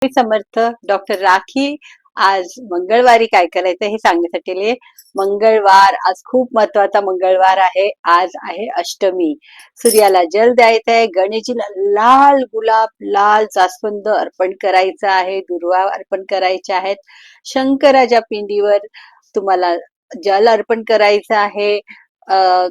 समर्थ doctor rakhi आज मंगळवारी काय करायचं हे सांगण्यासाठी आले. मंगळवार आज खूप महत्वाचा मंगळवार आहे. आज आहे अष्टमी. सूर्याला जल द्यायचं आहे. गणेशजीला लाल गुलाब, लाल जास्वंद अर्पण करायचं आहे. दुर्वा अर्पण करायचे आहेत. शंकराच्या पिंडीवर तुम्हाला जल अर्पण करायचं आहे. अ,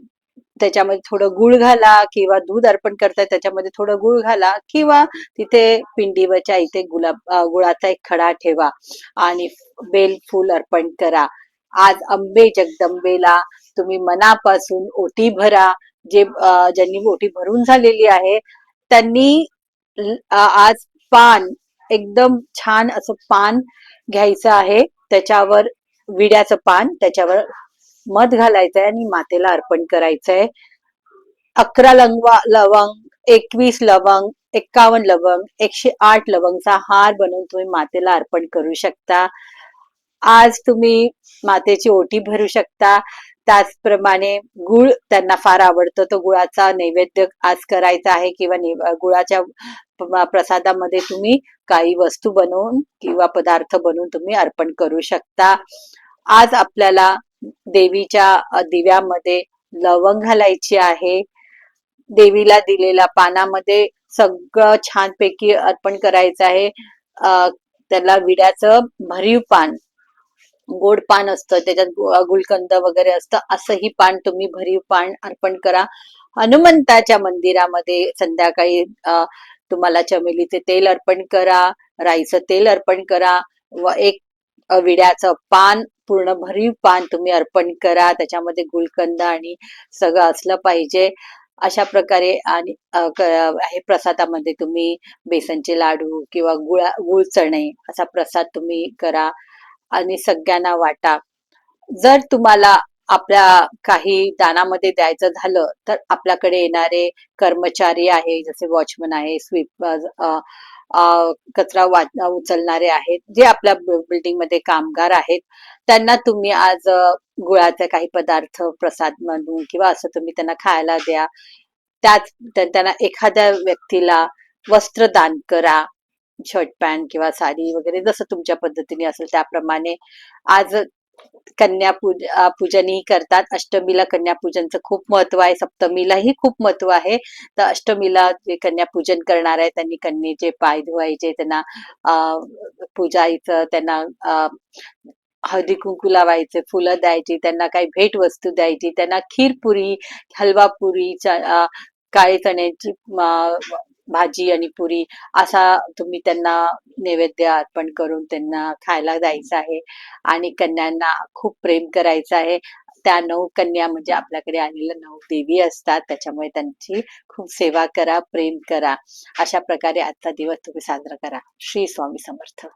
त्याच्यामध्ये थोडं गुळ घाला किंवा दूध अर्पण करताय त्याच्यामध्ये थोडं गुळ घाला किंवा तिथे पिंडीवरच्या इथे गुळाचा एक खडा ठेवा आणि बेल फूल अर्पण करा. आज अंबे जगदंबेला तुम्ही मनापासून ओटी भरा. ज्यांनी ओटी भरून झालेली आहे त्यांनी आज पान एकदम छान असं पान घ्यायचं आहे. त्याच्यावर विड्याचं पान त्याच्यावर मध घालायचंय आणि मातेला अर्पण करायचंय. 11 लवंग, 21 लवंग, 51 लवंग, 108 लवंगचा हार बनवून तुम्ही मातेला अर्पण करू शकता. आज तुम्ही मातेची ओटी भरू शकता. त्याचप्रमाणे गुळ त्यांना फार आवडतं, तो गुळाचा नैवेद्य आज करायचा आहे किंवा गुळाच्या प्रसादामध्ये तुम्ही काही वस्तू बनवून किंवा पदार्थ बनवून तुम्ही अर्पण करू शकता. आज आपल्याला देवीच्या दिव्यामध्ये लवंग घालायची आहे. देवीला दिलेल्या पानामध्ये सगळं छानपैकी अर्पण करायचं आहे. त्याला विड्याचं भरीव पान, गोड पान असतं त्याच्यात गुलकंद वगैरे असतं, असंही पान तुम्ही भरीव पान अर्पण करा. हनुमंताच्या मंदिरामध्ये संध्याकाळी तुम्हाला चमेलीचे तेल अर्पण करा, राईचं तेल अर्पण करा व एक विड्याचं पान, पूर्ण भरीव पान तुम्ही अर्पण करा. त्याच्यामध्ये गुलकंद आणि सगळं असलं पाहिजे. अशा प्रकारे आणि हे प्रसादामध्ये तुम्ही बेसनचे लाडू किंवा गुळ चणे असा प्रसाद तुम्ही करा आणि सगळ्यांना वाटा. जर तुम्हाला आपल्या काही दानामध्ये द्यायचं झालं तर आपल्याकडे येणारे कर्मचारी आहे, जसे वॉचमन आहे, स्वीप, कचरा उचलणारे आहेत, जे आपल्या बिल्डिंगमध्ये कामगार आहेत, त्यांना तुम्ही आज गुळाचे काही पदार्थ प्रसाद म्हणून किंवा असं तुम्ही त्यांना खायला द्या. त्यांना एखाद्या व्यक्तीला वस्त्र दान करा, शर्ट पॅन्ट किंवा साडी वगैरे जसं तुमच्या पद्धतीने असेल त्याप्रमाणे. आज पूजनही करतात. अष्टमीला कन्यापूजनचं खूप महत्व आहे. सप्तमीलाही खूप महत्व आहे. तर अष्टमीला जे कन्यापूजन करणार आहे त्यांनी कन्येचे पाय धुवायचे, त्यांना पूजायचं, त्यांना हळदी कुंकू लावायचे, फुलं द्यायची, त्यांना काही भेट वस्तू द्यायची, त्यांना खीरपुरी, हलवा पुरी, काळे चण्याची भाजी आणि पुरी असा तुम्ही त्यांना नैवेद्य अर्पण करून त्यांना खायला द्यायचं आहे. आणि कन्यांना खूप प्रेम करायचं आहे. त्या 9 कन्या म्हणजे आपल्याकडे आलेल्या 9 देवी असतात, त्याच्यामुळे त्यांची खूप सेवा करा, प्रेम करा. अशा प्रकारे आजचा दिवस तुम्ही साजरा करा. श्री स्वामी समर्थ.